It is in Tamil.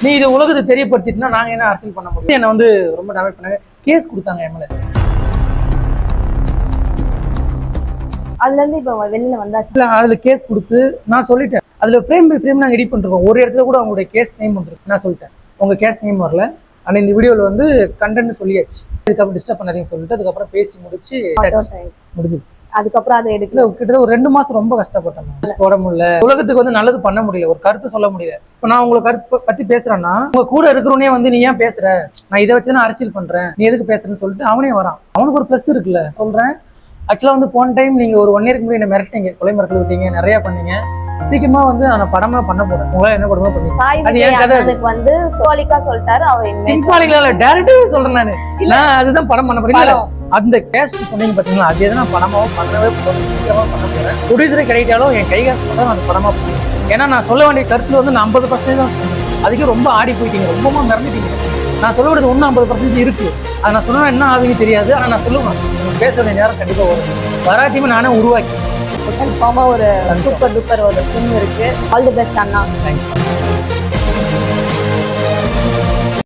நீ இது உலகத்தை தெரியப்படுத்திட்டுனா நாங்க என்ன அரசியல் பண்ண முடியும்? என்ன வந்து ரொம்ப டேமேஜ் பண்ணாங்க, கேஸ் கொடுத்தாங்க என் மேல. அதுல இருந்து இப்ப வெளியில வந்தாச்சு. இல்ல அதுல கேஸ் கொடுத்து நான் சொல்லிட்டேன், அதுல ஃப்ரேம் பை ஃப்ரேம் நாங்க எடிட் பண்ணிருக்கோம். ஒரு இடத்துல கூட அவங்களுடைய கேஸ் நேம் வந்துருக்கு. நான் சொல்லிட்டேன் உங்க கேஸ் நேம் வரல, ஆனா இந்த வீடியோல வந்து கண்டென்ட் சொல்லியாச்சு, அதுக்கப்புறம் டிஸ்டர்ப் பண்ணாதீங்கன்னு சொல்லிட்டு அதுக்கப்புறம் பேசி முடிச்சு முடிஞ்சிருச்சு. அதுக்கப்புறம் அதை எடுக்கல. கிட்டத்தட்ட ஒரு 2 மாசம் ரொம்ப கஷ்டப்பட்டேன். போட முடியல, உலகத்துக்கு வந்து நல்லது பண்ண முடியல, ஒரு கருத்து சொல்ல முடியல. இப்ப நான் உங்களுக்கு கருத்து பத்தி பேசுறேன்னா உங்க கூட இருக்கிறவனே வந்து நீ ஏன் பேசுற, நான் இதை வச்சு நான் அரசியல் பண்றேன், நீ எதுக்கு பேசுறேன்னு சொல்லிட்டு அவனே வரான். அவனுக்கு ஒரு பிளஸ் இருக்குல்ல. சொல்றேன், ஆக்சுவலா வந்து போன டைம் நீங்க ஒரு 1 இயருக்கு முன்னாடி என்ன மிரட்டிங்க, கொலை மிரட்டல் விட்டீங்க, நிறைய பண்ணீங்க. சீக்கிரமா வந்து நான் படமா பண்ண போறேன். உங்களால என்ன படமா பண்ணீங்க வந்து சிம்பாலிக்கா சொல்லிட்டாரு அவர். சிம்பாலிக்கா இல்ல, டைரக்டாவே சொல்றேன். நான் அதுதான் படம் பண்ண போறேன். அந்த கேஸ்ட் சொன்னீங்க பாத்தீங்களா, அது எதை நான் படமாவும் பண்ணவே போறேன், சீக்கிரமா பண்ண போறேன். ப்ரொடியூசரை கிடைக்காலும் என் கை காசு மட்டும் நான் படமா போறேன். ஏன்னா நான் சொல்ல வேண்டிய கருத்துல வந்து நான் 50% தான் சொன்னேன். அதுக்கே ரொம்ப ஆடி போயிட்டீங்க, ரொம்பமா மறந்துட்டீங்க. நான் சொல்ல வேண்டியது 50% இருக்கு. அதை நான் சொன்னா என்ன ஆகுதுன்னு தெரியாது, ஆனா நான் சொல்லுவேன். பேச வேண்டிய நேரம் கண்டிப்பா வரும். வராட்டியுமே நானே உருவாக்கி ஒரு சூப்பர் டூப்பர் ஒரு ஃபிலிம் இருக்கு. All the best Anna. Thank you.